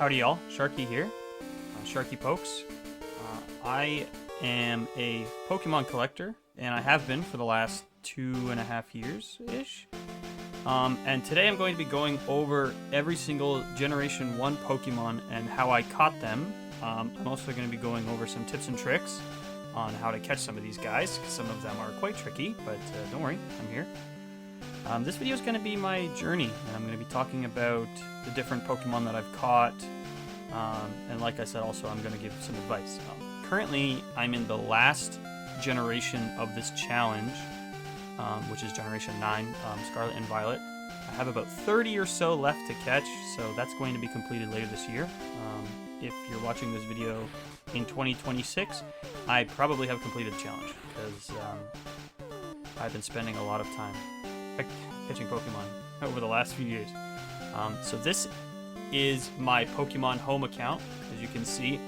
Howdy y'all, Sharky here, SharkyPokes. I am a Pokemon collector, and I have been for the last 2.5 years-ish. And today I'm going to be going over every single Generation 1 Pokemon and how I caught them. I'm also going to be going over some tips and tricks on how to catch some of these guys, because some of them are quite tricky, but don't worry, I'm here. This video is going to be my journey, and I'm going to be talking about the different Pokemon that I've caught, and like I said, also I'm going to give some advice. Currently, I'm in the last generation of this challenge, which is Generation 9, Scarlet and Violet. I have about 30 or so left to catch, so that's going to be completed later this year. If you're watching this video in 2026, I probably have completed the challenge, because I've been spending a lot of time catching Pokemon over the last few years. So this is my Pokemon home account, as you can see,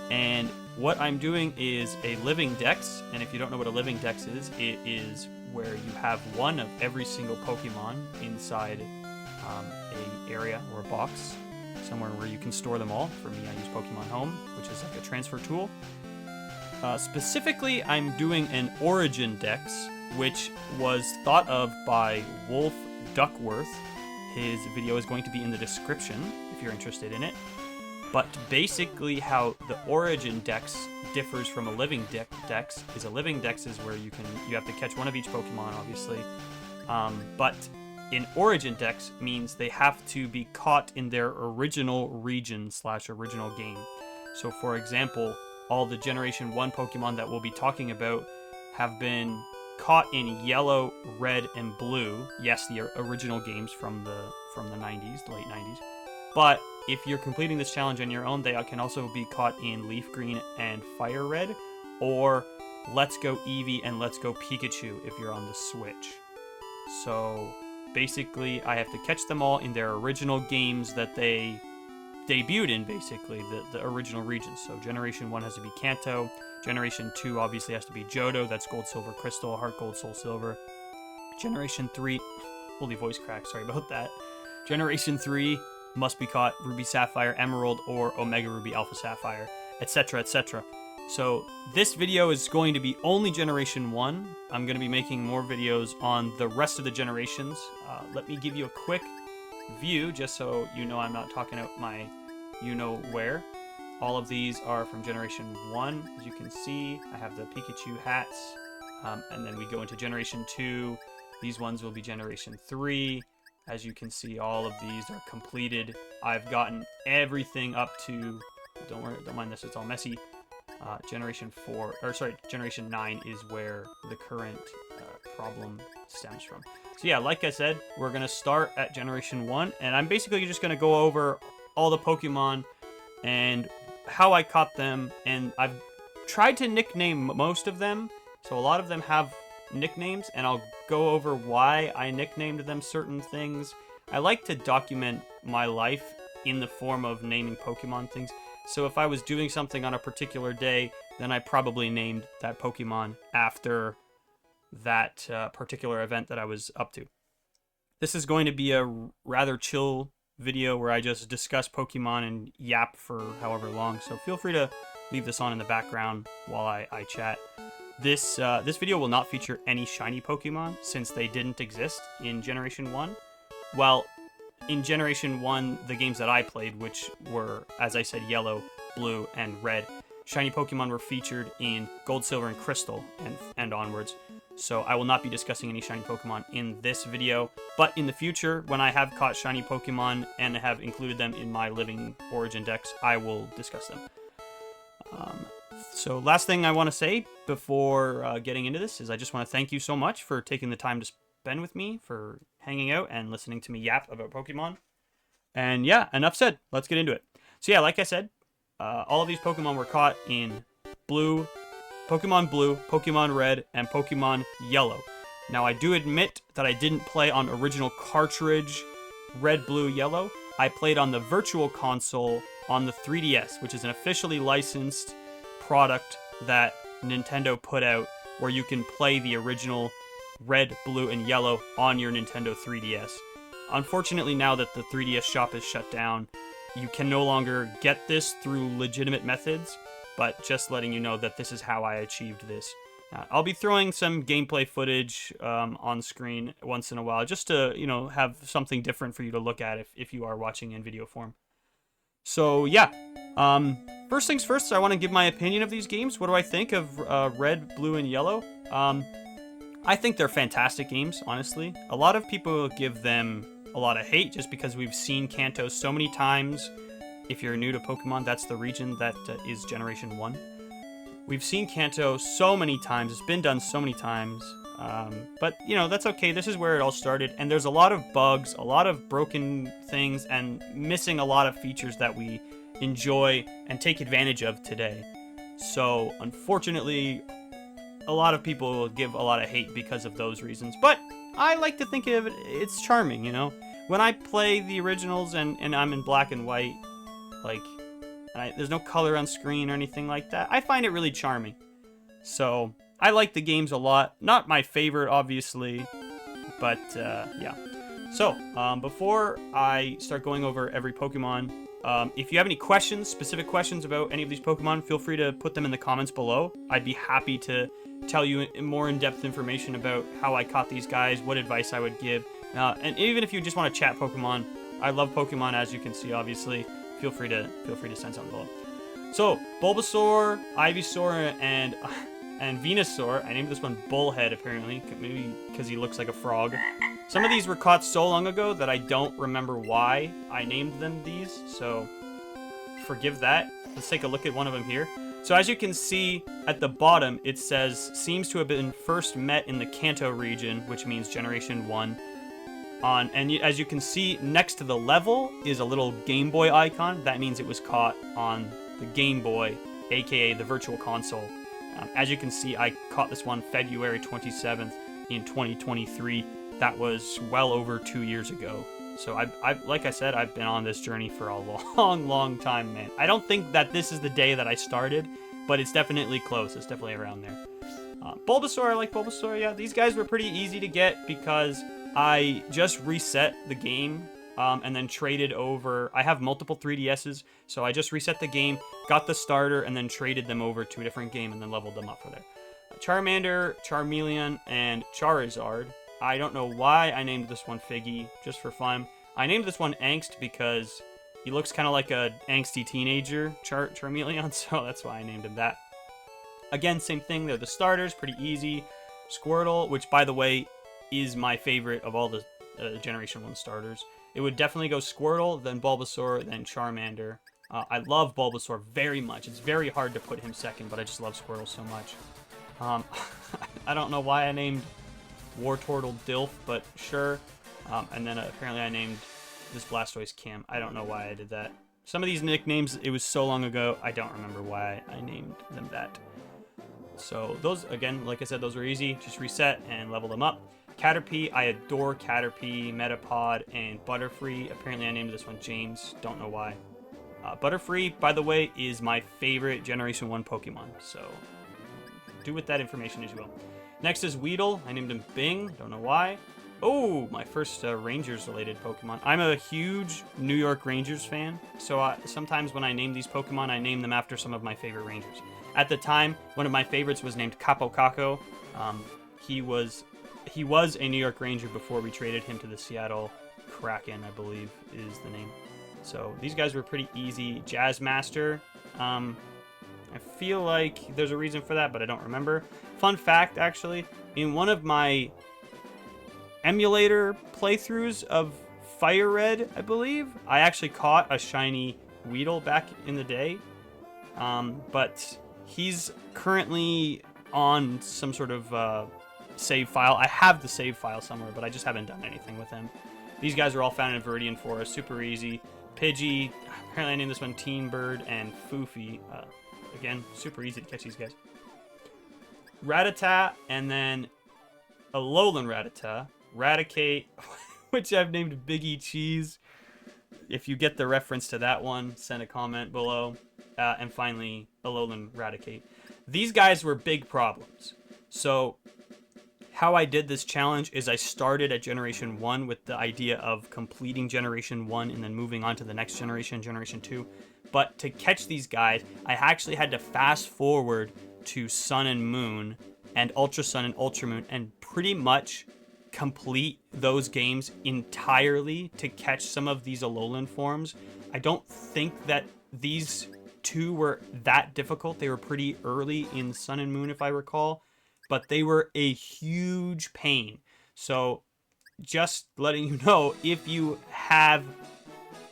and what I'm doing is a living dex, and if you don't know what a living dex is, it is where you have one of every single Pokemon inside a area or a box, somewhere where you can store them all. For me, I use Pokemon Home, which is like a transfer tool. Specifically, I'm doing an Origin Dex, which was thought of by Wolf Duckworth. His video is going to be in the description if you're interested in it. But basically how the Origin Dex differs from a living dex is a living dex is where you have to catch one of each Pokemon, obviously. But an Origin Dex means they have to be caught in their original region / original game. So for example, all the Generation 1 Pokemon that we'll be talking about have been caught in yellow, red, and blue. Yes, the original games from the 90s, the late 90s. But if you're completing this challenge on your own, they can also be caught in leaf green and fire red, or Let's Go Eevee and Let's Go Pikachu if you're on the Switch. So basically, I have to catch them all in their original games that they debuted in, basically, the original regions. So Generation 1 has to be Kanto. Generation 2 obviously has to be Johto, that's Gold, Silver, Crystal, Heart Gold, Soul Silver. Generation 3, holy voice crack, sorry about that. Generation 3 must be caught Ruby Sapphire, Emerald, or Omega Ruby Alpha Sapphire, etc., etc. So this video is going to be only Generation 1. I'm going to be making more videos on the rest of the generations. Let me give you a quick view, just so you know I'm not talking out my you-know-where. All of these are from Generation 1, as you can see. I have the Pikachu hats, and then we go into Generation 2. These ones will be Generation 3. As you can see, all of these are completed. I've gotten everything up to, don't mind this, it's all messy. Generation 9 is where the current problem stems from. So yeah, like I said, we're going to start at Generation 1, and I'm basically just going to go over all the Pokemon and how I caught them, and I've tried to nickname most of them, so a lot of them have nicknames, and I'll go over why I nicknamed them certain things. I like to document my life in the form of naming Pokemon things, so if I was doing something on a particular day, then I probably named that Pokemon after that particular event that I was up to. This is going to be a rather chill video where I just discuss Pokemon and yap for however long, so feel free to leave this on in the background while I chat. This video will not feature any shiny Pokemon, since they didn't exist in Generation 1. Well, in Generation 1, the games that I played, which were, as I said, Yellow, Blue, and Red, shiny Pokemon were featured in Gold, Silver, and Crystal, and onwards. So I will not be discussing any shiny Pokemon in this video, but in the future, when I have caught shiny Pokemon and have included them in my living Origin Dex, I will discuss them. So last thing I want to say before getting into this is I just want to thank you so much for taking the time to spend with me, for hanging out and listening to me yap about Pokemon. And yeah, enough said. Let's get into it. So yeah, like I said, all of these Pokemon were caught in Pokemon Blue, Pokemon Red, and Pokemon Yellow. Now, I do admit that I didn't play on original cartridge Red, Blue, Yellow. I played on the Virtual Console on the 3DS, which is an officially licensed product that Nintendo put out, where you can play the original Red, Blue, and Yellow on your Nintendo 3DS. Unfortunately, now that the 3DS shop is shut down, you can no longer get this through legitimate methods, but just letting you know that this is how I achieved this. I'll be throwing some gameplay footage on screen once in a while, just to, you know, have something different for you to look at if you are watching in video form. So yeah, first things first, I want to give my opinion of these games. What do I think of Red, Blue, and Yellow? I think they're fantastic games, honestly. A lot of people give them a lot of hate just because we've seen Kanto so many times. If you're new to Pokemon, that's the region that is Generation 1. We've seen Kanto so many times. It's been done so many times. But, you know, that's okay. This is where it all started. And there's a lot of bugs, a lot of broken things, and missing a lot of features that we enjoy and take advantage of today. So, unfortunately, a lot of people give a lot of hate because of those reasons. But I like to think of it, it's charming, you know? When I play the originals and I'm in black and white, like, there's no color on screen or anything like that, I find it really charming. So, I like the games a lot. Not my favorite, obviously, but, yeah. So, before I start going over every Pokemon, if you have any questions, specific questions about any of these Pokemon, feel free to put them in the comments below. I'd be happy to tell you more in-depth information about how I caught these guys, what advice I would give. And even if you just want to chat Pokemon, I love Pokemon, as you can see, obviously. Feel free to send something below. So, Bulbasaur, Ivysaur, and Venusaur. I named this one Bullhead, apparently, maybe because he looks like a frog. Some of these were caught so long ago that I don't remember why I named them these, so forgive that. Let's take a look at one of them here. So as you can see at the bottom, it says, seems to have been first met in the Kanto region, which means Generation 1. And as you can see, next to the level is a little Game Boy icon. That means it was caught on the Game Boy, aka the Virtual Console. As you can see, I caught this one February 27th in 2023. That was well over 2 years ago. So like I said, I've been on this journey for a long time, man. I don't think that this is the day that I started, but it's definitely close. It's definitely around there. Bulbasaur, I like Bulbasaur, yeah. These guys were pretty easy to get because I just reset the game and then traded over. I have multiple 3DSs, so I just reset the game, got the starter, and then traded them over to a different game and then leveled them up for there. Charmander, Charmeleon, and Charizard. I don't know why I named this one Figgy, just for fun. I named this one Angst because he looks kind of like a angsty teenager, Charmeleon, so that's why I named him that. Again, same thing, they're the starters, pretty easy. Squirtle, which by the way, is my favorite of all the Generation 1 starters. It would definitely go Squirtle, then Bulbasaur, then Charmander. I love Bulbasaur very much. It's very hard to put him second, but I just love Squirtle so much. I don't know why I named Wartortle Dilf, but sure. And then apparently I named this Blastoise Kim. I don't know why I did that. Some of these nicknames, it was so long ago, I don't remember why I named them that. So those, again, like I said, those were easy. Just reset and level them up. Caterpie, I adore Caterpie, Metapod, and Butterfree. Apparently I named this one James. Don't know why. Butterfree, by the way, is my favorite Generation 1 Pokemon. So do with that information as you will. Next is Weedle. I named him Bing. Don't know why. Oh, my first Rangers-related Pokemon. I'm a huge New York Rangers fan, so sometimes when I name these Pokemon, I name them after some of my favorite Rangers. At the time, one of my favorites was named Capo Caco. He was a New York Ranger before we traded him to the Seattle Kraken, I believe is the name. So these guys were pretty easy. Jazzmaster. I feel like there's a reason for that, but I don't remember. Fun fact, actually, in one of my emulator playthroughs of Fire Red, I believe, I actually caught a shiny Weedle back in the day. But he's currently on some sort of save file. I have the save file somewhere, but I just haven't done anything with him. These guys are all found in Viridian Forest, super easy. Pidgey, apparently I named this one Teen Bird, and Foofy. Again, super easy to catch these guys. Rattata, and then a Alolan Rattata. Raticate, which I've named Biggie Cheese. If you get the reference to that one, send a comment below. And finally, Alolan Raticate. These guys were big problems. So, How I did this challenge is I started at Generation 1 with the idea of completing Generation 1 and then moving on to the next generation, Generation 2. But to catch these guys, I actually had to fast forward to Sun and Moon and Ultra Sun and Ultra Moon and pretty much complete those games entirely to catch some of these Alolan forms. I don't think that these two were that difficult. They were pretty early in Sun and Moon, if I recall, but they were a huge pain. So just letting you know, if you have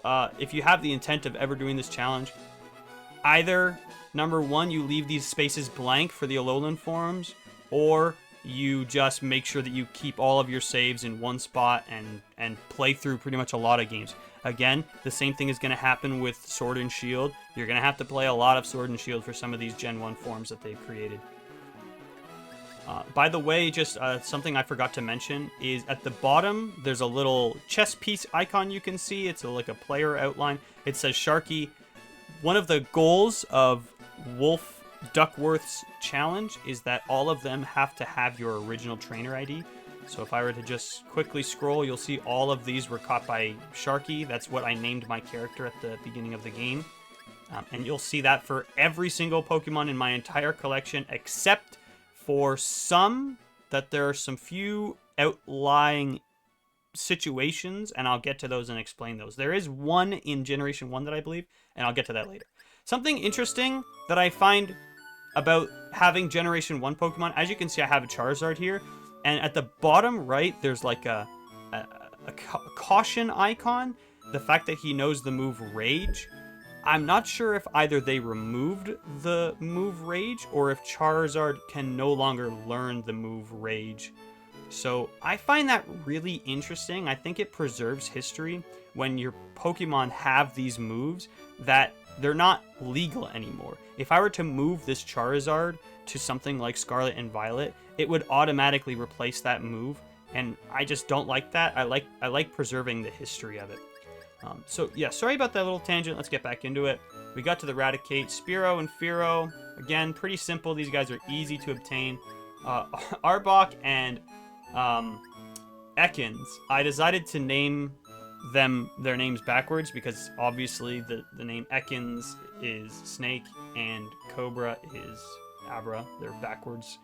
the intent of ever doing this challenge, either number one, you leave these spaces blank for the Alolan forms, or you just make sure that you keep all of your saves in one spot and play through pretty much a lot of games. Again, the same thing is going to happen with Sword and Shield. You're going to have to play a lot of Sword and Shield for some of these Gen 1 forms that they've created. By the way, just something I forgot to mention is at the bottom, there's a little chess piece icon you can see. It's like a player outline. It says Sharky. One of the goals of Wolf Duckworth's challenge is that all of them have to have your original trainer ID. So if I were to just quickly scroll, you'll see all of these were caught by Sharky. That's what I named my character at the beginning of the game. And you'll see that for every single Pokemon in my entire collection, except for some that there are some few outlying situations, and I'll get to those and explain those. There is one in Generation 1 that I believe, and I'll get to that later. Something interesting that I find about having Generation 1 Pokemon, as you can see, I have a Charizard here, and at the bottom right, there's like a caution icon. The fact that he knows the move Rage. I'm not sure if either they removed the move Rage or if Charizard can no longer learn the move Rage. So I find that really interesting. I think it preserves history when your Pokemon have these moves that they're not legal anymore. If I were to move this Charizard to something like Scarlet and Violet, it would automatically replace that move, and I just don't like that. I like preserving the history of it. So yeah, sorry about that little tangent. Let's get back into it. We got to the Raticate, Spearow and Fearow. Again, pretty simple. These guys are easy to obtain. Arbok and Ekans. I decided to name their names backwards because obviously the name Ekans is snake and Cobra is Abra. They're backwards.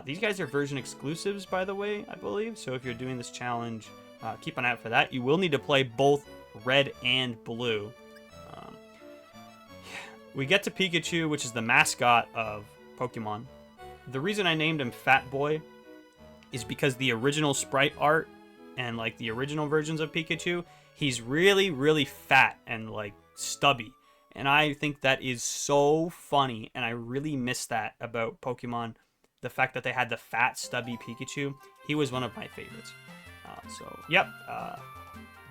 These guys are version exclusives, by the way, I believe. So if you're doing this challenge, keep an eye out for that. You will need to play both red and blue. We get to Pikachu, which is the mascot of Pokemon. The reason I named him Fat Boy is because the original sprite art and like the original versions of Pikachu, he's really, really fat and like stubby. And I think that is so funny, and I really miss that about Pokemon. The fact that they had the fat, stubby Pikachu. He was one of my favorites.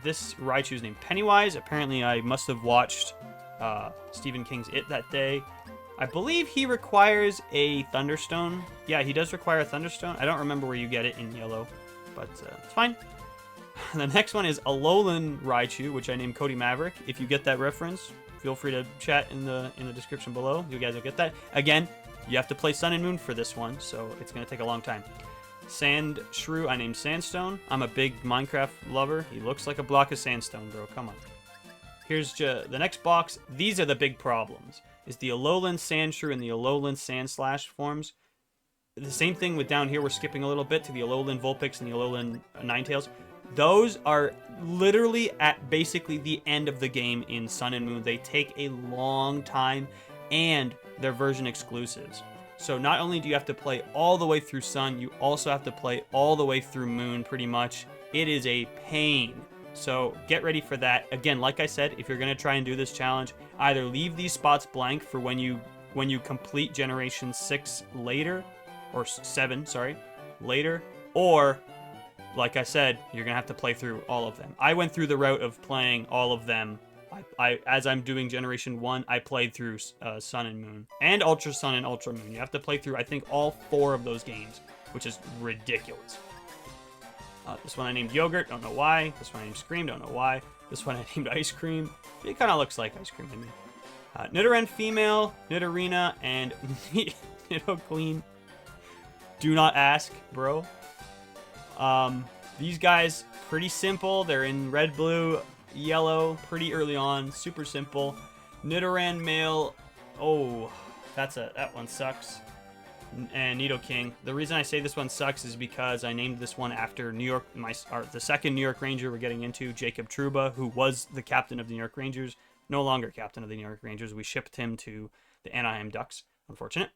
This Raichu is named Pennywise. Apparently, I must have watched Stephen King's It that day. I believe he requires a Thunderstone. Yeah, he does require a Thunderstone. I don't remember where you get it in yellow, but it's fine. The next one is Alolan Raichu, which I named Cody Maverick. If you get that reference, feel free to chat in the description below. You guys will get that. Again, you have to play Sun and Moon for this one, so it's going to take a long time. Sand Shrew, I named Sandstone. I'm a big Minecraft lover. He looks like a block of sandstone, bro. Come on. Here's the next box. These are the big problems. Is the Alolan Sandshrew and the Alolan Sandslash forms. The same thing with down here. We're skipping a little bit to the Alolan Vulpix and the Alolan Ninetales. Those are literally at basically the end of the game in Sun and Moon. They take a long time, and they're version exclusives. So not only do you have to play all the way through Sun, you also have to play all the way through Moon, pretty much. It is a pain. So get ready for that. Again, like I said, if you're going to try and do this challenge, either leave these spots blank for when you complete Generation 6 later, or 7, sorry, later, or, like I said, you're going to have to play through all of them. I went through the route of playing all of them. As I'm doing Generation 1, I played through Sun and Moon. And Ultra Sun and Ultra Moon. You have to play through, I think, all 4 of those games, which is ridiculous. This one I named Yogurt, don't know why. This one I named Scream, don't know why. This one I named Ice Cream. It kind of looks like ice cream to me. Nidoran Female, Nidorina, and Nidoqueen. Do not ask, bro. These guys, pretty simple. They're in red, blue, yellow, pretty early on. Super simple. Nidoran male. Oh, that one sucks. And Nidoking. The reason I say this one sucks is because I named this one after the second New York Ranger we're getting into, Jacob Trouba, who was the captain of the New York Rangers. No longer captain of the New York Rangers. We shipped him to the Anaheim Ducks. Unfortunate.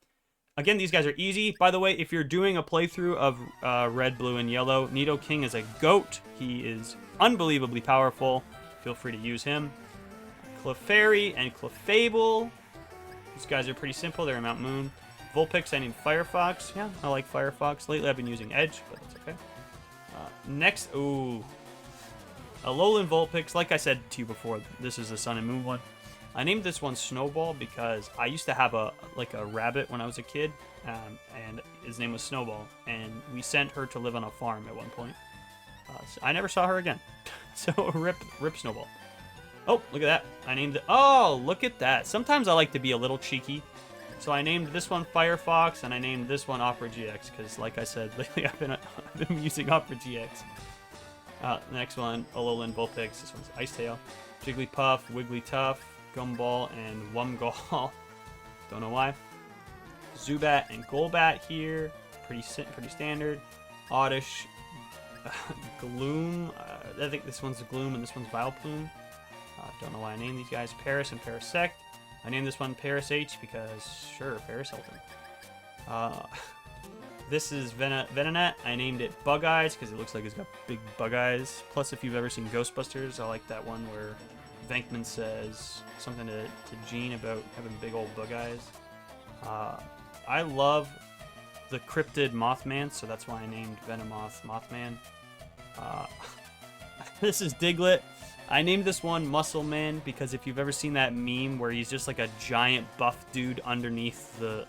Again, these guys are easy. By the way, if you're doing a playthrough of red, blue, and yellow, Nidoking is a goat. He is unbelievably powerful. Feel free to use him. Clefairy and Clefable. These guys are pretty simple. They're in Mount Moon. Vulpix, I named Firefox. Yeah, I like Firefox. Lately, I've been using Edge, but that's okay. Next, ooh. Alolan Vulpix. Like I said to you before, this is the Sun and Moon one. I named this one Snowball because I used to have a rabbit when I was a kid, and his name was Snowball, and we sent her to live on a farm at one point. So I never saw her again. So rip Snowball. Oh, look at that. I named it. Oh, look at that. Sometimes I like to be a little cheeky. So I named this one Firefox, and I named this one Opera GX, because like I said, lately I've been using Opera GX. Next one, Alolan Vulpix. This one's Icetail. Jigglypuff, Wigglytuff, Gumball, and Wumgall. Don't know why. Zubat and Golbat here. Pretty standard. Oddish. Gloom. I think this one's Gloom and this one's Vileplume. Don't know why I named these guys. Paris and Parasect. I named this one Paris H because, sure, Paris Hilton. This is Venonat. I named it Bug Eyes because it looks like it's got big bug eyes. Plus, if you've ever seen Ghostbusters, I like that one where Venkman says something to Gene about having big old bug eyes. I love the cryptid Mothman, so that's why I named Venomoth Mothman. This is Diglett. I named this one Muscle Man because if you've ever seen that meme where he's just like a giant buff dude underneath the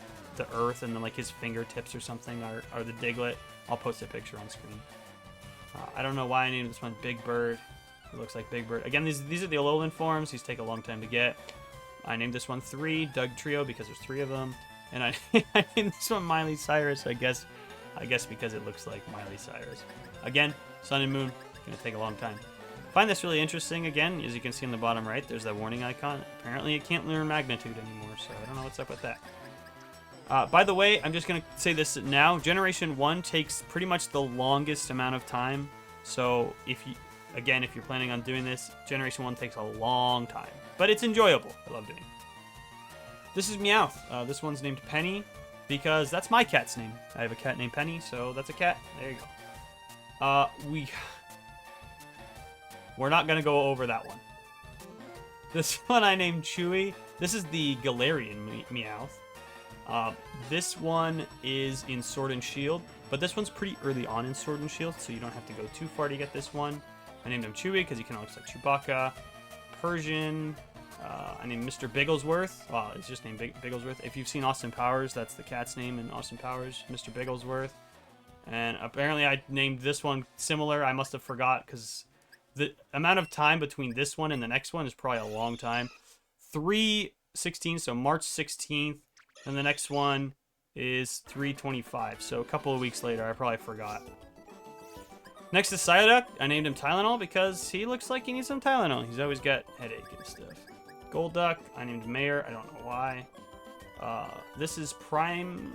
earth and then like his fingertips or something are the Diglett. I'll post a picture on screen. I don't know why I named this one Big Bird. It looks like Big Bird. Again, these are the Alolan forms. These take a long time to get. I named this one Doug Trio because there's 3 of them. And I named this one Miley Cyrus, I guess because it looks like Miley Cyrus. Again, Sun and Moon, gonna take a long time. I find this really interesting. Again, as you can see in the bottom right, there's that warning icon. Apparently it can't learn magnitude anymore, so I don't know what's up with that. By the way, I'm just gonna say this now. Generation 1 takes pretty much the longest amount of time. So if you're planning on doing this, Generation 1 takes a long time. But it's enjoyable. I love doing it. This is Meowth. This one's named Penny because that's my cat's name. I have a cat named Penny, so that's a cat. There you go. We're not going to go over that one. This one I named Chewy. This is the Galarian Meowth. This one is in Sword and Shield, but this one's pretty early on in Sword and Shield, so you don't have to go too far to get this one. I named him Chewy because he kind of looks like Chewbacca. Persian. I named Mr. Bigglesworth. Well, it's just named Bigglesworth. If you've seen Austin Powers, that's the cat's name in Austin Powers, Mr. Bigglesworth. And apparently I named this one similar. I must have forgot because the amount of time between this one and the next one is probably a long time. 3/16, so March 16th. And the next one is 3/25, so a couple of weeks later. I probably forgot. Next is Psyduck. I named him Tylenol because he looks like he needs some Tylenol. He's always got headache and stuff. Golduck. I named Mayor. I don't know why. This is Prime...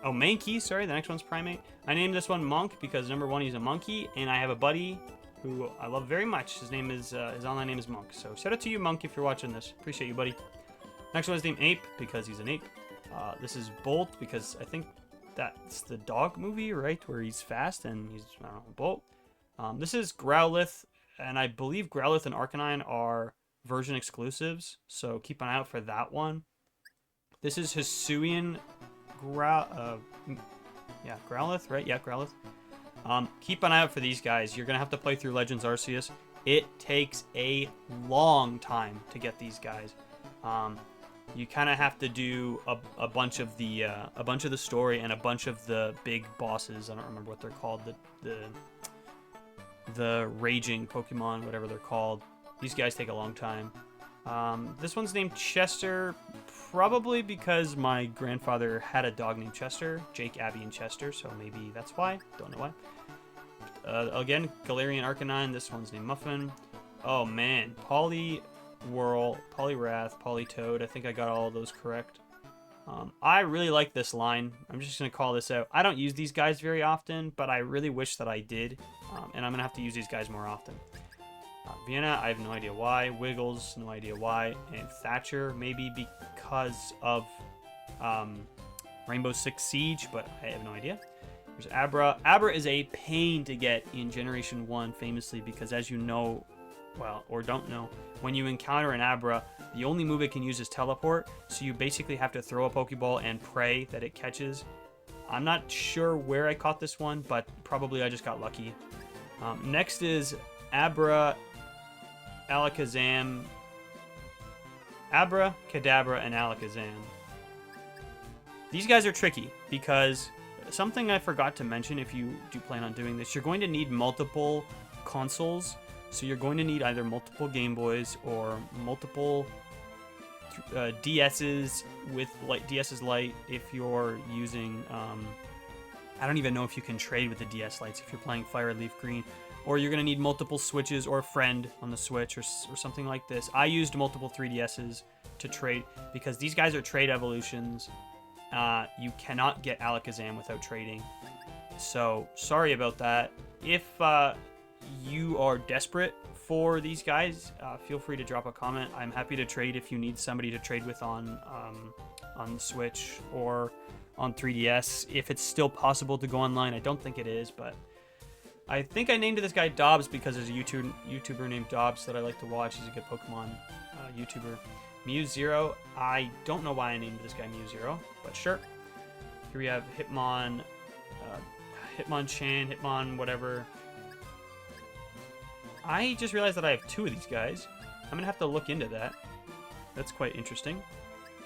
Oh, Mankey. Sorry, the next one's Primate. I named this one Monk because, number 1, he's a monkey, and I have a buddy who I love very much. His name is his online name is Monk. So shout out to you, Monk, if you're watching this. Appreciate you, buddy. Next one is named Ape because he's an ape. This is Bolt because I think that's the dog movie, right? Where he's fast and he's, I don't know, Bolt. This is Growlithe, and I believe Growlithe and Arcanine are version exclusives, so keep an eye out for that one. This is Hisuian Growlithe, right? Yeah, Growlithe. Keep an eye out for these guys. You're going to have to play through Legends Arceus. It takes a long time to get these guys. You kind of have to do a bunch of the story and a bunch of the big bosses. I don't remember what they're called. The raging Pokemon, whatever they're called. These guys take a long time. This one's named Chester, probably because my grandfather had a dog named Chester, Jake, Abby, and Chester, so maybe that's why. Don't know why. Again, Galarian Arcanine. This one's named Muffin. Oh, man. Poliwhirl, Poliwrath, Politoed. I think I got all of those correct. I really like this line. I'm just going to call this out. I don't use these guys very often, but I really wish that I did. And I'm going to have to use these guys more often. Vienna, I have no idea why. Wiggles, no idea why. And Thatcher, maybe because of Rainbow Six Siege, but I have no idea. There's Abra. Abra is a pain to get in Generation 1, famously, because as you know, well, or don't know, when you encounter an Abra, the only move it can use is Teleport, so you basically have to throw a Pokeball and pray that it catches. I'm not sure where I caught this one, but probably I just got lucky. Next is Abra, Alakazam, Abra, Kadabra, and Alakazam. These guys are tricky because something I forgot to mention, if you do plan on doing this, you're going to need multiple consoles. So you're going to need either multiple Game Boys or multiple DS's with DS's Lite if you're using, I don't even know if you can trade with the DS Lites if you're playing Fire Leaf Green, or you're going to need multiple Switches or a friend on the Switch or something like this. I used multiple 3DS's to trade because these guys are trade evolutions. You cannot get Alakazam without trading. So sorry about that. If you are desperate for these guys, feel free to drop a comment. I'm happy to trade if you need somebody to trade with on Switch or on 3DS. If it's still possible to go online, I don't think it is, but I think I named this guy Dobbs because there's a YouTuber named Dobbs that I like to watch. He's a good Pokemon YouTuber. Mew0, I don't know why I named this guy Mew0, but sure. Here we have Hitmonchan, Hitmon whatever. I just realized that I have two of these guys. I'm going to have to look into that. That's quite interesting.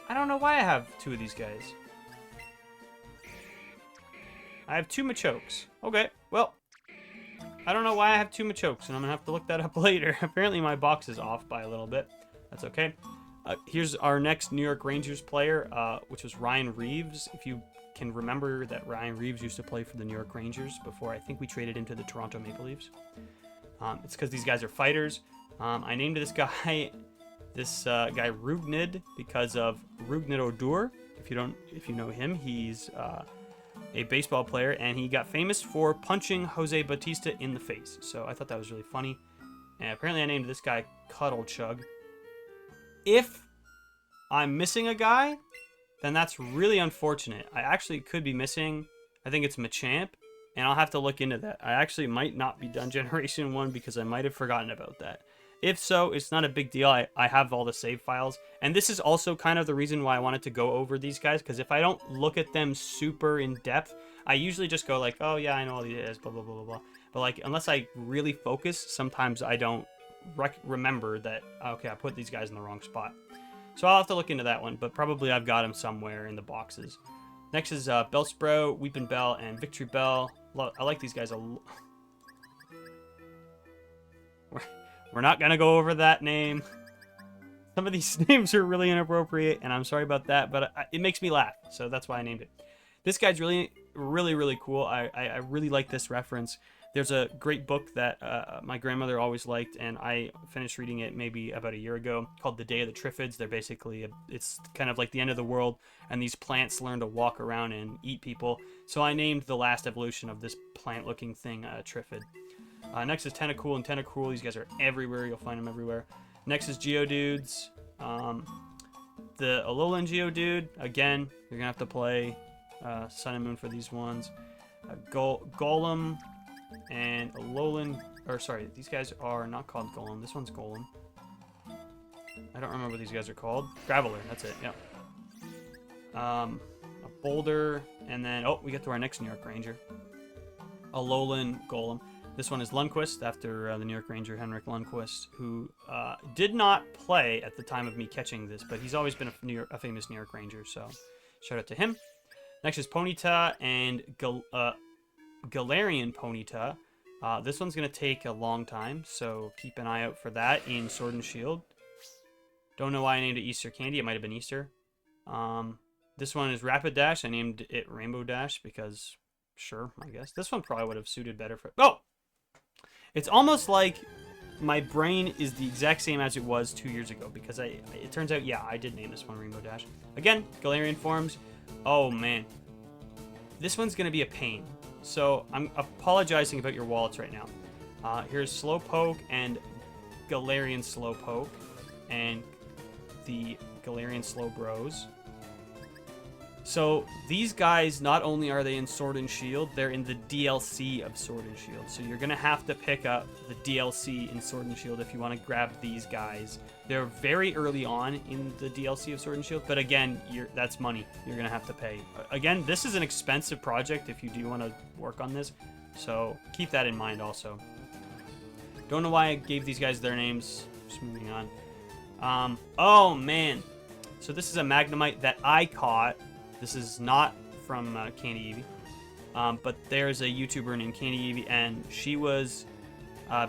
I don't know why I have two of these guys. I have two Machokes. Okay, well, I don't know why I have two Machokes, and I'm going to have to look that up later. Apparently my box is off by a little bit. That's okay. Here's our next New York Rangers player, which was Ryan Reeves. If you can remember that Ryan Reeves used to play for the New York Rangers before I think we traded into the Toronto Maple Leafs. It's because these guys are fighters. I named this guy Rugnid because of Rugnid Odur. If you know him, he's a baseball player, and he got famous for punching Jose Bautista in the face. So I thought that was really funny. And apparently I named this guy Cuddle Chug. If I'm missing a guy, then that's really unfortunate. I actually could be missing, I think it's Machamp, and I'll have to look into that. I actually might not be done Generation 1 because I might have forgotten about that. If so, it's not a big deal. I have all the save files. And this is also kind of the reason why I wanted to go over these guys, because if I don't look at them super in depth, I usually just go like, oh yeah, I know all these, blah, blah, blah, blah, blah. But like, unless I really focus, sometimes I don't remember that, okay, I put these guys in the wrong spot. So I'll have to look into that one, but probably I've got them somewhere in the boxes. Next is Bellsprout, Weepin' Bell, and Victory Bell. I like these guys a lot. We're not going to go over that name. Some of these names are really inappropriate, and I'm sorry about that, but it makes me laugh, so that's why I named it. This guy's really, really, really cool. I really like this reference. There's a great book that my grandmother always liked, and I finished reading it maybe about a year ago, called The Day of the Triffids. They're basically, it's kind of like the end of the world, and these plants learn to walk around and eat people. So I named the last evolution of this plant-looking thing Triffid. Next is Tentacool and Tentacruel. These guys are everywhere. You'll find them everywhere. Next is Geodudes. The Alolan Geodude, again, you're going to have to play Sun and Moon for these ones. Golem and Alolan, or sorry, these guys are not called Golem. This one's Golem. I don't remember what these guys are called. Graveler, that's it, yeah. A Boulder, and then, oh, we get to our next New York Ranger. Alolan Golem. This one is Lundqvist, after the New York Ranger Henrik Lundqvist, who did not play at the time of me catching this, but he's always been a famous New York Ranger, so shout out to him. Next is Ponyta and Galarian Ponyta. This one's going to take a long time, so keep an eye out for that in Sword and Shield. Don't know why I named it Easter Candy. It might have been Easter. This one is Rapid Dash. I named it Rainbow Dash because, sure, I guess. This one probably would have suited better for... Oh! It's almost like my brain is the exact same as it was 2 years ago, because it turns out, yeah, I did name this one Rainbow Dash. Again, Galarian forms. Oh, man. This one's going to be a pain. So I'm apologizing about your wallets right now. Here's Slowpoke and Galarian Slowpoke and the Galarian Slowbros. So these guys, not only are they in Sword and Shield, they're in the DLC of Sword and Shield. So you're going to have to pick up the DLC in Sword and Shield if you want to grab these guys. They're very early on in the DLC of Sword and Shield, but again, that's money you're going to have to pay. Again, this is an expensive project if you do want to work on this, so keep that in mind also. Don't know why I gave these guys their names. Just moving on. Oh, man. So this is a Magnemite that I caught. This is not from Candy Eevee, but there's a YouTuber named Candy Eevee, and she was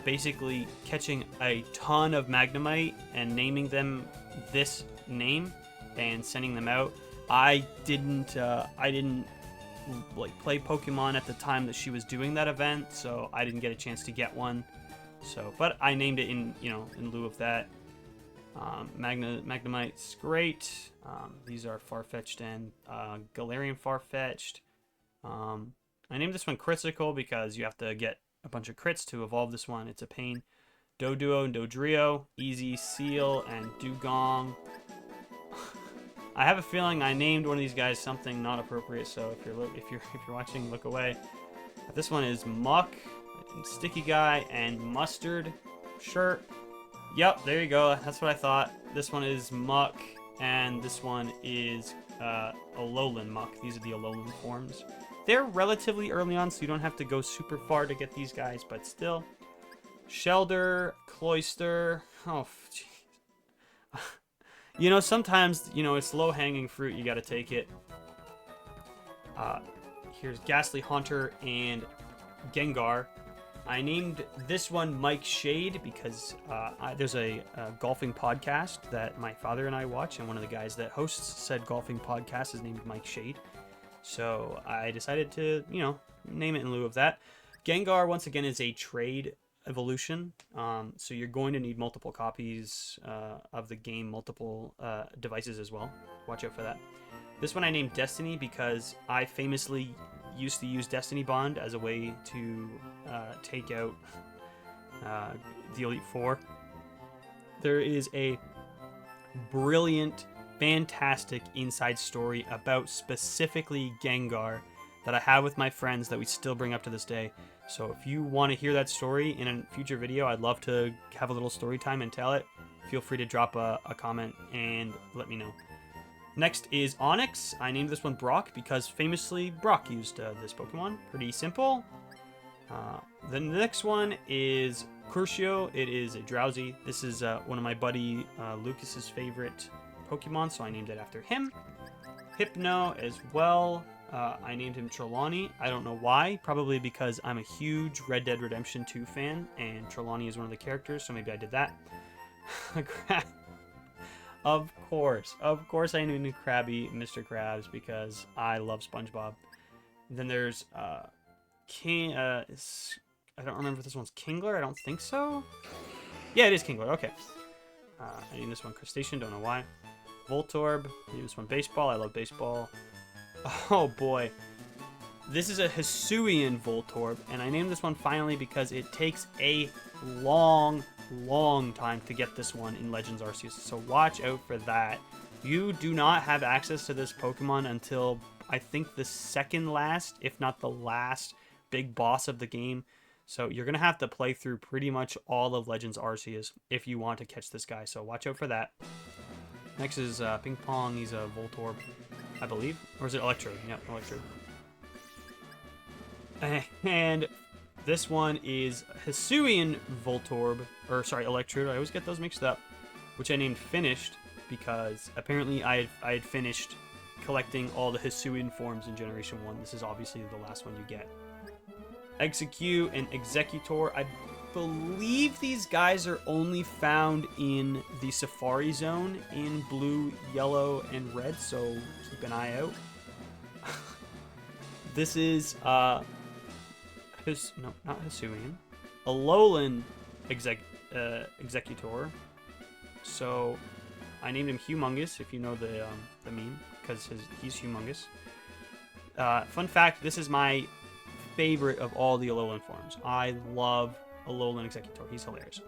basically catching a ton of Magnemite and naming them this name and sending them out. I didn't like play Pokemon at the time that she was doing that event, so I didn't get a chance to get one. So, but I named it in lieu of that. Magnemite's great. These are Farfetch'd and Galarian Farfetch'd. I named this one Critical because you have to get a bunch of crits to evolve this one. It's a pain. Doduo and Dodrio, Easy, Seal, and Dugong. I have a feeling I named one of these guys something not appropriate, so if you're watching, look away. This one is Muck, Sticky Guy, and Mustard. Shirt. Yep, there you go. That's what I thought. This one is Muck, and this one is Alolan Muck. These are the Alolan forms. They're relatively early on, so you don't have to go super far to get these guys, but still. Shelder, Cloyster. Oh, jeez. Sometimes, it's low-hanging fruit. You got to take it. Here's Ghastly Haunter and Gengar. I named this one Mike Shade because there's a golfing podcast that my father and I watch, and one of the guys that hosts said golfing podcast is named Mike Shade. So I decided to, name it in lieu of that. Gengar, once again, is a trade evolution. So you're going to need multiple copies of the game, multiple devices as well. Watch out for that. This one I named Destiny because I famously used to use Destiny Bond as a way to take out the Elite Four. There is a brilliant, fantastic inside story about specifically Gengar that I have with my friends that we still bring up to this day. So if you want to hear that story in a future video, I'd love to have a little story time and tell it. Feel free to drop a comment and let me know. Next is Onix. I named this one Brock because famously Brock used this Pokemon. Pretty simple. Then the next one is Crucio. It is a Drowsy. This is one of my buddy Lucas's favorite Pokemon, so I named it after him. Hypno as well. I named him Trelawney. I don't know why. Probably because I'm a huge Red Dead Redemption 2 fan, and Trelawney is one of the characters, so maybe I did that. Of course I named Krabby Mr. Krabs because I love SpongeBob. Then there's King. I don't remember if this one's Kingler. I don't think so. Yeah, it is Kingler. Okay. I named this one Crustacean. Don't know why. Voltorb. I named this one Baseball. I love baseball. Oh boy. This is a Hisuian Voltorb, and I named this one finally because it takes a long time to get this one in Legends Arceus, so watch out for that. You do not have access to this Pokemon until I think the second last, if not the last, big boss of the game. So you're going to have to play through pretty much all of Legends Arceus if you want to catch this guy, so watch out for that. Next is Ping Pong. He's a Voltorb, I believe. Or is it Electrode? Yep, Electrode. And this one is Hisuian Voltorb, or sorry, Electrode. I always get those mixed up, which I named Finished because apparently I had finished collecting all the Hisuian forms in Generation 1. This is obviously the last one you get. Execute and Executor. I believe these guys are only found in the Safari Zone in blue, yellow, and red, so keep an eye out. This is, no, not Hisuian. Alolan Executor. So I named him Humongous, if you know the meme, because he's humongous. Fun fact, this is my favorite of all the Alolan forms. I love Alolan Executor. He's hilarious.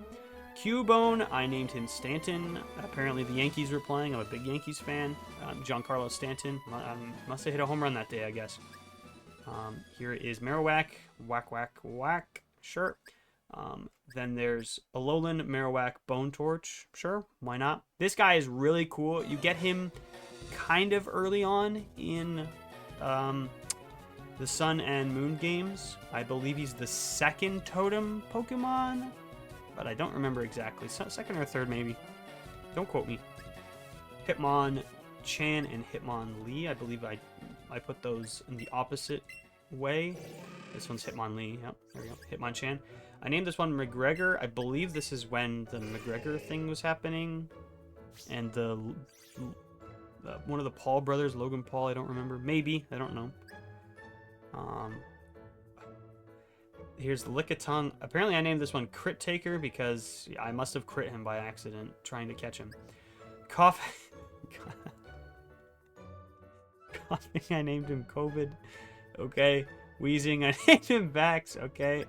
Cubone, I named him Stanton. Apparently the Yankees were playing. I'm a big Yankees fan. Giancarlo Stanton. Must have hit a home run that day, I guess. Here is Marowak. Whack, whack, whack. Sure. Then there's Alolan Marowak Bone Torch. Sure, why not? This guy is really cool. You get him kind of early on in the Sun and Moon games. I believe he's the second totem Pokemon, but I don't remember exactly. Second or third, maybe. Don't quote me. Hitmonchan and Hitmonlee. I believe I put those in the opposite way. This one's Hitmonlee. Yep, there we go. Hitmonchan. I named this one McGregor. I believe this is when the McGregor thing was happening. And the one of the Paul brothers, Logan Paul, I don't remember. Maybe, I don't know. Here's the Lickitung. Apparently I named this one Crit Taker because I must have crit him by accident trying to catch him. Coughing, I named him COVID. Okay. Wheezing, I named him Vax. Okay.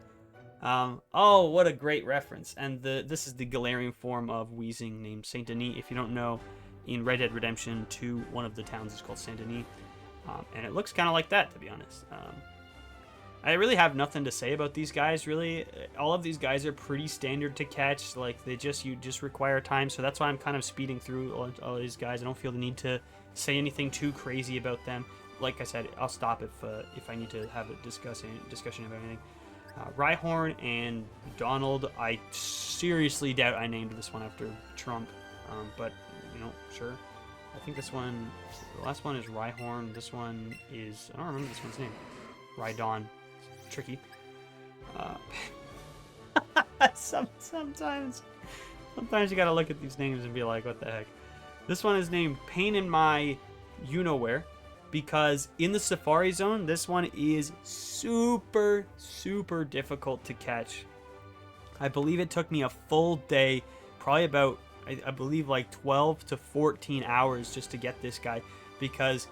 Oh, what a great reference. And this is the Galarian form of Wheezing named Saint Denis. If you don't know, in Red Dead Redemption 2, one of the towns is called Saint Denis. And it looks kind of like that, to be honest. I really have nothing to say about these guys, really. All of these guys are pretty standard to catch. Like, you just require time. So that's why I'm kind of speeding through all these guys. I don't feel the need to say anything too crazy about them. Like I said, I'll stop if I need to have a discussion about anything. Rhyhorn and Donald, I seriously doubt I named this one after Trump. But, you know, sure. I think the last one is Rhyhorn. This one is, I don't remember this one's name. Rhydon. It's tricky. Sometimes you gotta look at these names and be like, what the heck. This one is named Pain in My You-Know-Where, because in the Safari Zone, this one is super, super difficult to catch. I believe it took me a full day, probably about, I believe like 12 to 14 hours just to get this guy, because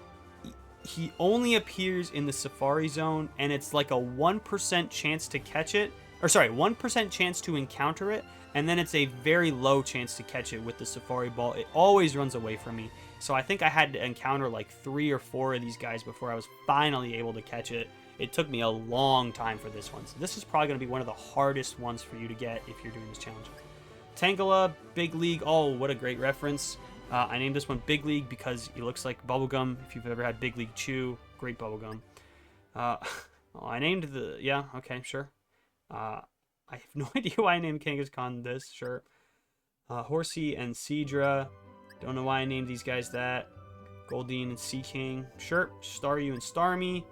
he only appears in the Safari Zone, and it's like a 1% chance to catch it, or sorry, 1% chance to encounter it, and then it's a very low chance to catch it with the Safari Ball. It always runs away from me. So I think I had to encounter like 3 or 4 of these guys before I was finally able to catch it. It took me a long time for this one. So this is probably going to be one of the hardest ones for you to get if you're doing this challenge. Tangela, Big League. Oh, what a great reference. I named this one Big League because it looks like bubblegum. If you've ever had Big League Chew, great bubblegum. I named the... Yeah, okay, sure. I have no idea why I named Kangaskhan this. Sure. Horsey and Seadra. Don't know why I named these guys that. Goldeen and Sea King. Sure. Staryu and Starmie.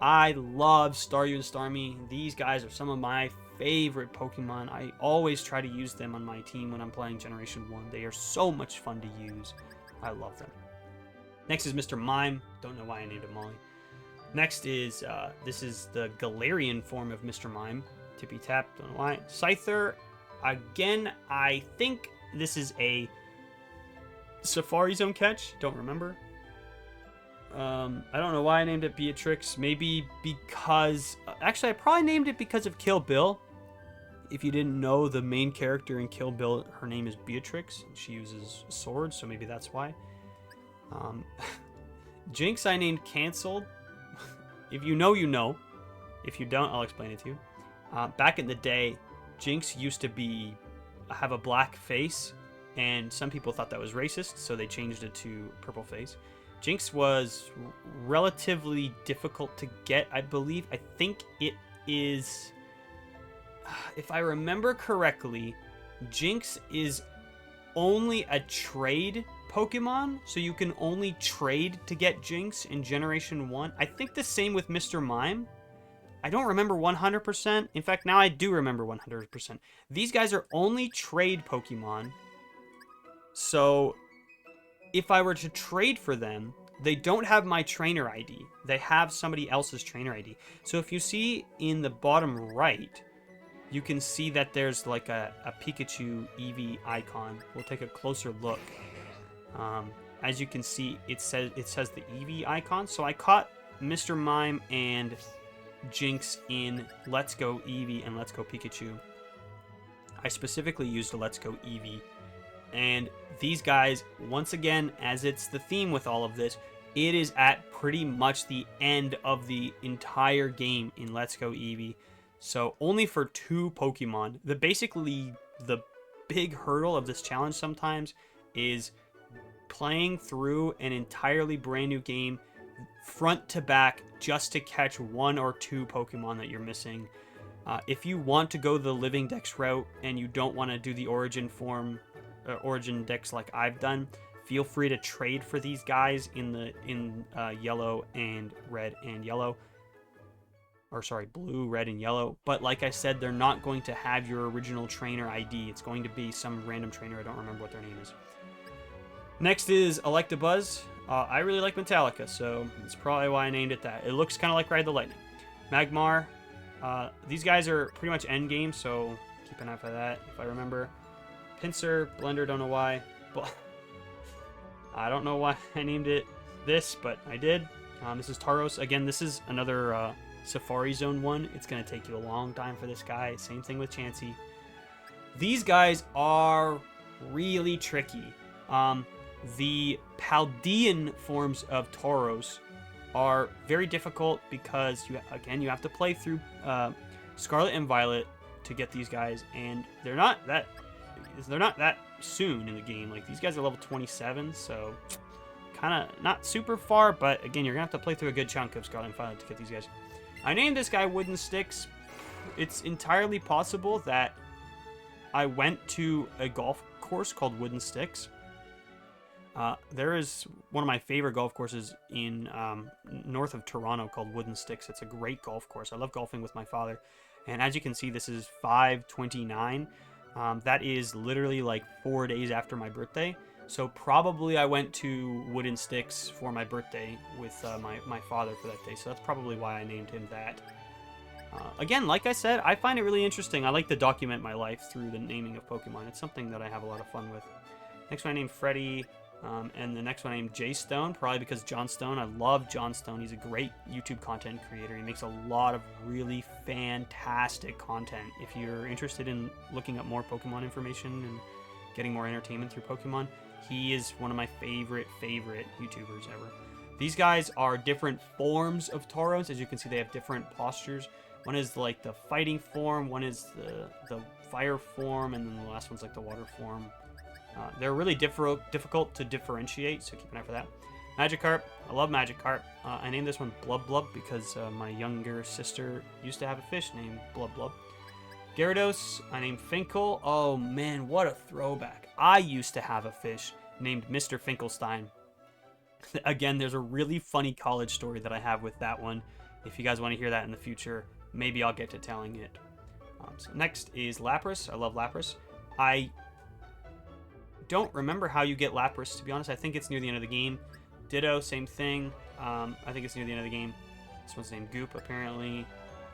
I love Staryu and Starmie. These guys are some of my favorite Pokemon. I always try to use them on my team when I'm playing Generation 1. They are so much fun to use. I love them. Next is Mr. Mime. Don't know why I named him Molly. Next is, this is the Galarian form of Mr. Mime. Tippy Tap. Don't know why. Scyther. Again, I think this is a Safari Zone catch. Don't remember. I don't know why I named it Beatrix. Maybe because... Actually, I probably named it because of Kill Bill. If you didn't know, the main character in Kill Bill, her name is Beatrix. She uses a sword, so maybe that's why. Jinx I named Cancelled. If you know, you know. If you don't, I'll explain it to you. Back in the day, Jinx used to have a black face, and some people thought that was racist, so they changed it to purple face. Jinx was relatively difficult to get, I believe. I think it is... If I remember correctly, Jinx is only a trade Pokemon, so you can only trade to get Jinx in Generation 1. I think the same with Mr. Mime. I don't remember 100%. In fact, now I do remember 100%. These guys are only trade Pokemon. So, if I were to trade for them, they don't have my trainer ID. They have somebody else's trainer ID. So if you see in the bottom right, you can see that there's like a Pikachu Eevee icon. We'll take a closer look. As you can see, it says the Eevee icon. So I caught Mr. Mime and Jinx in Let's Go Eevee and Let's Go Pikachu. I specifically used a Let's Go Eevee. And these guys, once again, as it's the theme with all of this, it is at pretty much the end of the entire game in Let's Go Eevee. So only for 2 Pokemon. Basically, the big hurdle of this challenge sometimes is playing through an entirely brand new game front to back just to catch 1 or 2 Pokemon that you're missing. If you want to go the Living Dex route and you don't want to do the Origin Dex like I've done, feel free to trade for these guys in yellow and red and yellow. Or sorry, blue, red, and yellow. But like I said, they're not going to have your original trainer ID. It's going to be some random trainer. I don't remember what their name is. Next is Electabuzz. I really like Metallica, so that's probably why I named it that. It looks kind of like Ride the Lightning. Magmar. These guys are pretty much endgame, so keep an eye for that if I remember. Pinsir, Blender, don't know why. But I don't know why I named it this, but I did. This is Tauros. Again, this is another Safari Zone one. It's going to take you a long time for this guy. Same thing with Chansey. These guys are really tricky. The Paldean forms of Tauros are very difficult because you have to play through Scarlet and Violet to get these guys, and they're not that soon in the game. Like, these guys are level 27, so kind of not super far, but again, you're gonna have to play through a good chunk of Scarlet and Violet to get these guys. I named this guy Wooden Sticks. It's entirely possible that I went to a golf course called Wooden Sticks. There is one of my favorite golf courses in north of Toronto called Wooden Sticks. It's a great golf course. I love golfing with my father. And as you can see, this is 5/29. That is literally like 4 days after my birthday. So probably I went to Wooden Sticks for my birthday with my father for that day. So that's probably why I named him that. Again, like I said, I find it really interesting. I like to document my life through the naming of Pokemon. It's something that I have a lot of fun with. Next one I named Freddy. And the next one I named Jay Stone, probably because John Stone. I love John Stone. He's a great YouTube content creator. He makes a lot of really fantastic content. If you're interested in looking up more Pokemon information and getting more entertainment through Pokemon, he is one of my favorite YouTubers ever. These guys are different forms of Tauros. As you can see, they have different postures. One is like the fighting form, one is the fire form, and then the last one's like the water form. They're really difficult to differentiate, so keep an eye for that. Magikarp. I love Magikarp. I named this one Blub Blub because my younger sister used to have a fish named Blub Blub. Gyarados. I named Finkel. Oh man, what a throwback. I used to have a fish named Mr. Finkelstein. Again, there's a really funny college story that I have with that one. If you guys want to hear that in the future, maybe I'll get to telling it. So next is Lapras. I love Lapras. I don't remember how you get Lapras, to be honest. I think it's near the end of the game. Ditto, same thing. I think it's near the end of the game. This one's named Goop, apparently.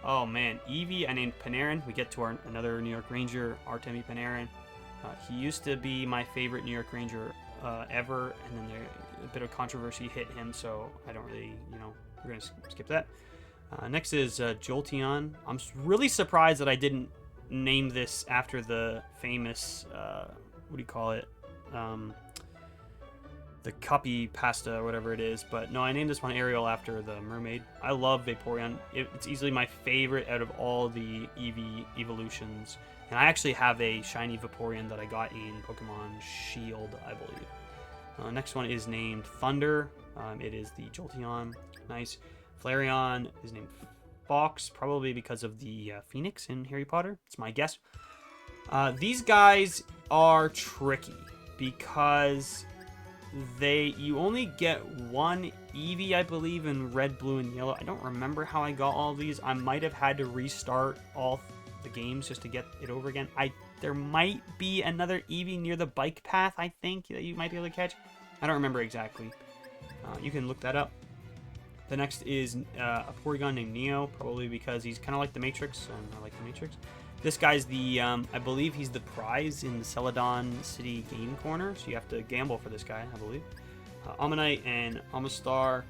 Oh man, Eevee, I named Panarin. We get to another New York Ranger, Artemi Panarin. He used to be my favorite New York Ranger ever, and then a bit of controversy hit him, so I don't really, we're going to skip that. Next is Jolteon. I'm really surprised that I didn't name this after the famous, what do you call it? The Cuppy pasta or whatever it is, but no, I named this one Ariel after the mermaid. I love Vaporeon. It's easily my favorite out of all the Eevee evolutions, and I actually have a shiny Vaporeon that I got in Pokemon Shield, I believe. Next one is named Thunder. It is the Jolteon. Nice. Flareon is named Fox, probably because of the Phoenix in Harry Potter. It's my guess. These guys are tricky because you only get one Eevee, I believe, in red, blue, and yellow. I don't remember how I got all these. I might have had to restart all the games just to get it over again. There might be another Eevee near the bike path, I think, that you might be able to catch. I don't remember exactly. You can look that up. The next is a Porygon named Neo, probably because he's kind of like the Matrix, and I like the Matrix. This guy's the, I believe he's the prize in the Celadon City Game Corner, so you have to gamble for this guy, I believe. Ammonite and Amistar.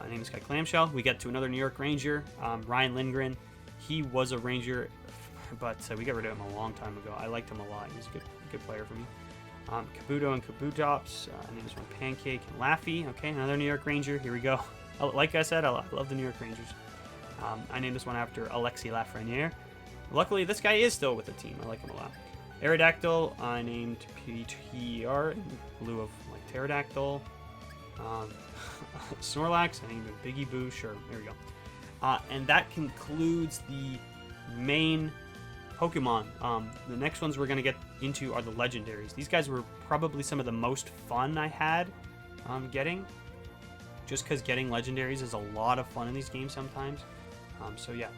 Name this guy Clamshell. We get to another New York Ranger, Ryan Lindgren. He was a Ranger, but we got rid of him a long time ago. I liked him a lot. He's a good player for me. Kabuto and Kabutops. Name this one Pancake and Laffy. Okay, another New York Ranger. Here we go. Like I said, I love the New York Rangers. I named this one after Alexis Lafreniere. Luckily, this guy is still with the team. I like him a lot. Aerodactyl, I named PTR in lieu of like pterodactyl. Snorlax, I named him Biggie Boo. Sure, there we go. And that concludes the main Pokemon. The next ones we're going to get into are the legendaries. These guys were probably some of the most fun I had getting. Just because getting legendaries is a lot of fun in these games sometimes. So yeah.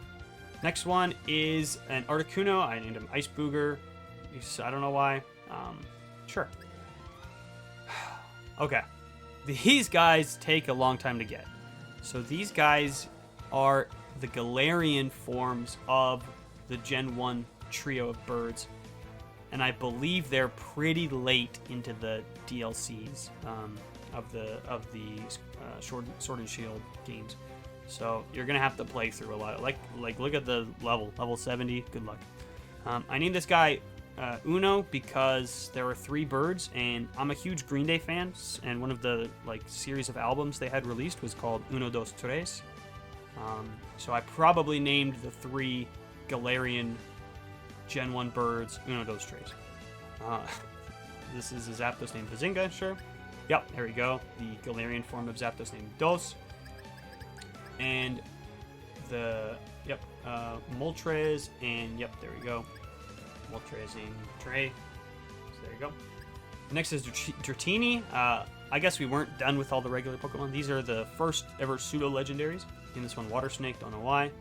Next one is an Articuno. I named him Ice Booger. I don't know why. Sure. Okay. These guys take a long time to get. So these guys are the Galarian forms of the Gen 1 trio of birds. And I believe they're pretty late into the DLCs of the Sword and Shield games. So you're gonna have to play through a lot. Like look at the level 70. Good luck. I named this guy Uno because there were 3 birds, and I'm a huge Green Day fan. And one of the series of albums they had released was called Uno Dos Tres. So I probably named the 3 Galarian Gen 1 birds Uno Dos Tres. This is a Zapdos named Bazinga, sure. Yep, there we go. The Galarian form of Zapdos named Dos. And the, Moltres, and yep, there we go. Moltres named Trey. So there you go. Next is Dratini. I guess we weren't done with all the regular Pokemon. These are the first ever pseudo-legendaries. In this one, Water Snake, don't know why.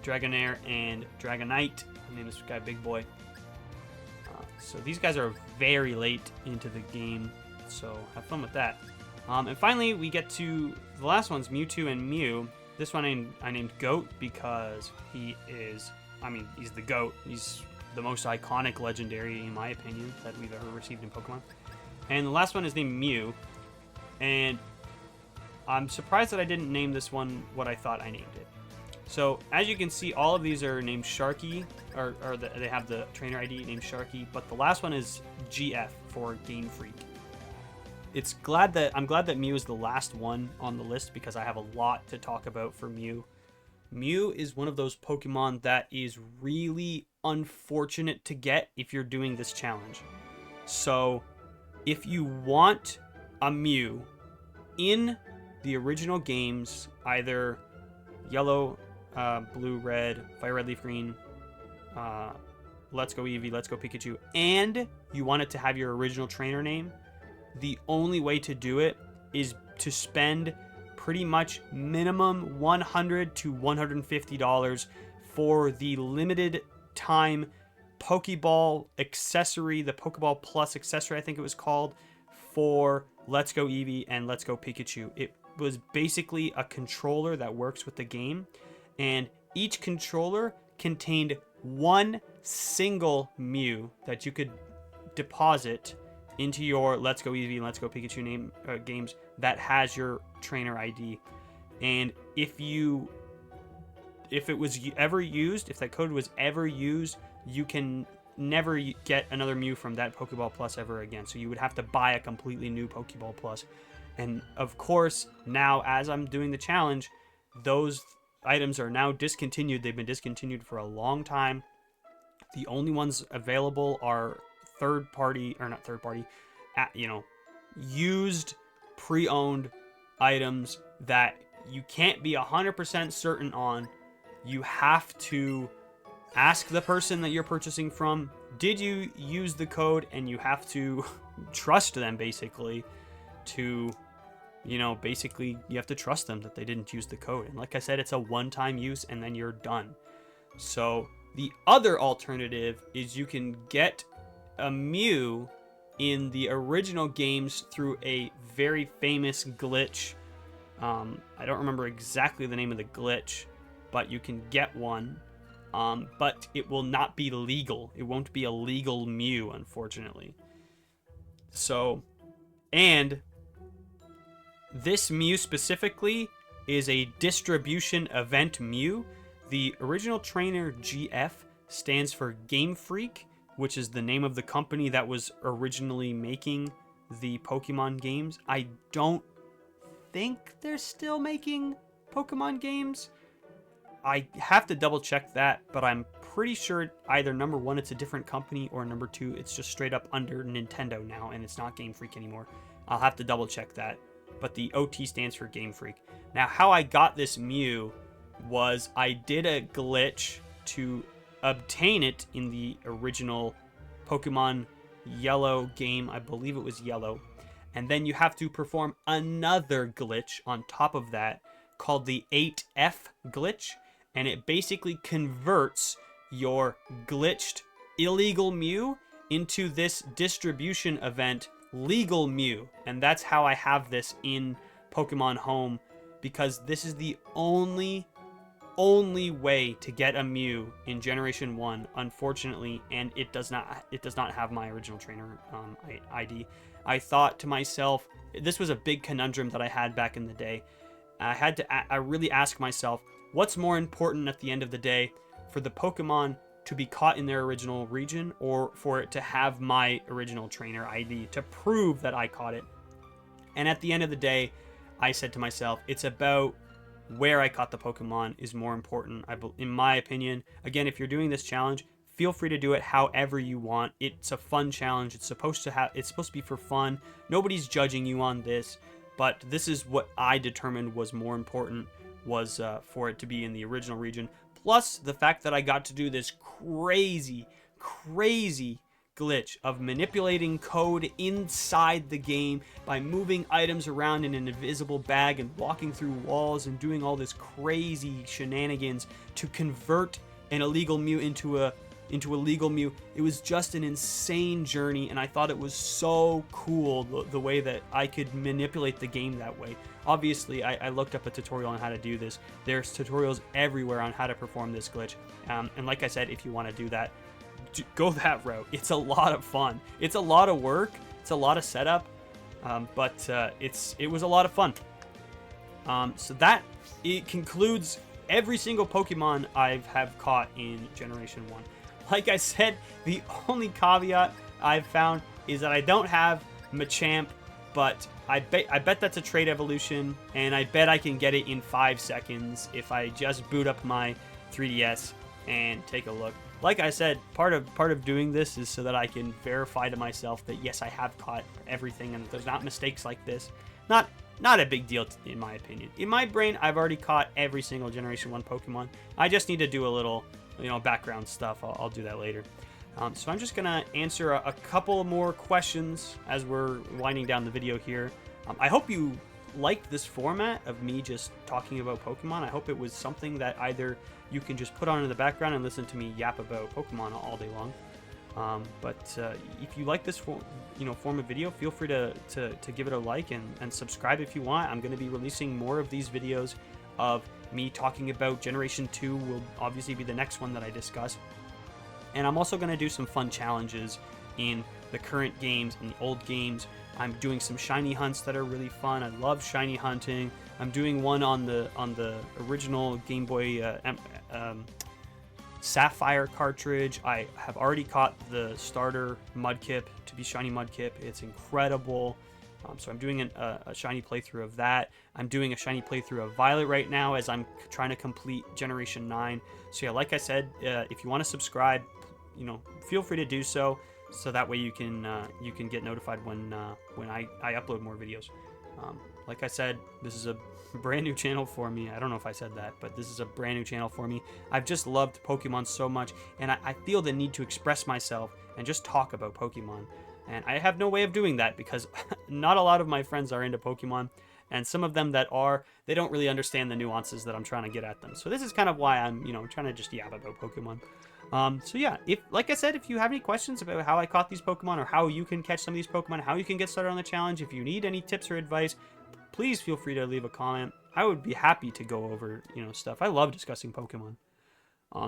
Dragonair and Dragonite. I named this guy Big Boy. So these guys are very late into the game, so have fun with that. And finally, we get to the last ones, Mewtwo and Mew. This one I named Goat because he's the GOAT. He's the most iconic legendary, in my opinion, that we've ever received in Pokemon. And the last one is named Mew. And I'm surprised that I didn't name this one what I thought I named it. So, as you can see, all of these are named Sharky, or they have the trainer ID named Sharky, but the last one is GF for Game Freak. I'm glad that Mew is the last one on the list because I have a lot to talk about for Mew. Mew is one of those Pokemon that is really unfortunate to get if you're doing this challenge. So, if you want a Mew in the original games, either Yellow, Blue, Red, Fire Red, Leaf Green, Let's Go Eevee, Let's Go Pikachu, and you want it to have your original trainer name, the only way to do it is to spend pretty much minimum $100 to $150 for the limited time Pokeball accessory, the Pokeball Plus accessory, I think it was called, for Let's Go Eevee and Let's Go Pikachu. It was basically a controller that works with the game, and each controller contained one single Mew that you could deposit into your Let's Go Eevee and Let's Go Pikachu games that has your trainer ID. And if it was ever used, if that code was ever used, you can never get another Mew from that Pokeball Plus ever again. So you would have to buy a completely new Pokeball Plus. And of course, now as I'm doing the challenge, those items are now discontinued. They've been discontinued for a long time. The only ones available are used pre-owned items that you can't be 100% certain on. You have to ask the person that you're purchasing from, did you use the code? And you have to trust them basically to, you have to trust them that they didn't use the code. And like I said, it's a one-time use and then you're done. So the other alternative is you can get a Mew in the original games through a very famous glitch. I don't remember exactly the name of the glitch, but you can get one. but it will not be legal. It won't be a legal Mew, unfortunately. So, and this Mew specifically is a distribution event Mew. The original trainer GF stands for Game Freak, which is the name of the company that was originally making the Pokemon games. I don't think they're still making Pokemon games. I have to double check that, but I'm pretty sure either number one, it's a different company, or number two, it's just straight up under Nintendo now, and it's not Game Freak anymore. I'll have to double check that. But the OT stands for Game Freak. Now, how I got this Mew was I did a glitch to obtain it in the original Pokemon Yellow game. I believe it was Yellow. And then you have to perform another glitch on top of that called the 8F glitch. And it basically converts your glitched illegal Mew into this distribution event legal Mew. And that's how I have this in Pokemon Home, because this is the only way to get a Mew in Generation 1, unfortunately, and it does not have my original trainer ID. I thought to myself, this was a big conundrum that I had back in the day. I really asked myself, what's more important at the end of the day, for the Pokemon to be caught in their original region, or for it to have my original trainer ID to prove that I caught it? And at the end of the day, I said to myself, it's about where I caught the Pokemon is more important, in my opinion. Again, if you're doing this challenge, feel free to do it however you want. It's a fun challenge. It's supposed to be for fun. Nobody's judging you on this, but this is what I determined was more important, was for it to be in the original region. Plus the fact that I got to do this crazy glitch of manipulating code inside the game by moving items around in an invisible bag and walking through walls and doing all this crazy shenanigans to convert an illegal Mew into a legal Mew. It was just an insane journey, and I thought it was so cool the way that I could manipulate the game that way. Obviously, I looked up a tutorial on how to do this. There's tutorials everywhere on how to perform this glitch, and like I said, if you want to do that, go that route. It's a lot of fun. It's a lot of work. It's a lot of setup, but it was a lot of fun. So it concludes every single Pokemon I have caught in Generation 1. Like I said, the only caveat I've found is that I don't have Machamp, but I bet that's a trait evolution, and I bet I can get it in 5 seconds if I just boot up my 3DS and take a look. Like I said, part of doing this is so that I can verify to myself that yes, I have caught everything and there's not mistakes like this. Not a big deal in my opinion. In my brain, I've already caught every single Generation 1 Pokemon. I just need to do a little, background stuff. I'll do that later. So I'm just gonna answer a couple more questions as we're winding down the video here. I hope you liked this format of me just talking about Pokemon. I hope it was something that either you can just put on in the background and listen to me yap about Pokemon all day long. But if you like this form of video, feel free to give it a like and subscribe if you want. I'm going to be releasing more of these videos of me talking about Generation 2 will obviously be the next one that I discuss. And I'm also going to do some fun challenges in the current games and the old games. I'm doing some shiny hunts that are really fun. I love shiny hunting. I'm doing one on the original Game Boy Sapphire cartridge. I have already caught the starter Mudkip to be shiny Mudkip. It's incredible. So I'm doing a shiny playthrough of that. I'm doing a shiny playthrough of Violet right now as I'm trying to complete Generation 9. So yeah, like I said, if you want to subscribe, feel free to do so. So that way you can get notified when I upload more videos. Like I said, this is a brand new channel for me. I don't know if I said that, but this is a brand new channel for me. I've just loved Pokemon so much, and I feel the need to express myself and just talk about Pokemon. And I have no way of doing that because not a lot of my friends are into Pokemon, and some of them that are, they don't really understand the nuances that I'm trying to get at them. So this is kind of why I'm, trying to just yap about Pokemon. So yeah, like I said, if you have any questions about how I caught these Pokemon or how you can catch some of these Pokemon, how you can get started on the challenge, if you need any tips or advice, please feel free to leave a comment. I would be happy to go over, stuff. I love discussing Pokemon.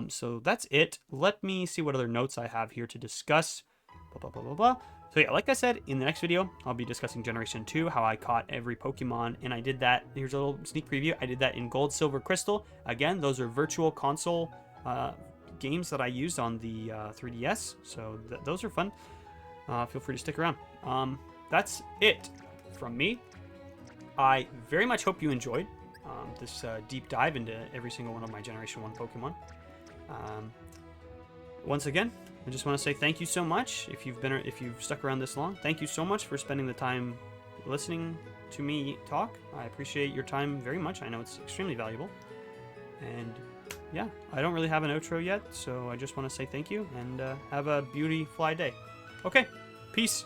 So that's it. Let me see what other notes I have here to discuss. Blah, blah, blah, blah, blah. So yeah, like I said, in the next video, I'll be discussing Generation 2, how I caught every Pokemon, and I did that. Here's a little sneak preview. I did that in Gold, Silver, Crystal. Again, those are virtual console games that I used on the 3DS, so those are fun. Feel free to stick around. That's it from me. I very much hope you enjoyed this deep dive into every single one of my Generation 1 Pokemon. Once again, I just want to say thank you so much. If you've stuck around this long, thank you so much for spending the time listening to me talk. I appreciate your time very much. I know it's extremely valuable. And yeah, I don't really have an outro yet, so I just want to say thank you and have a beauty fly day. Okay, peace.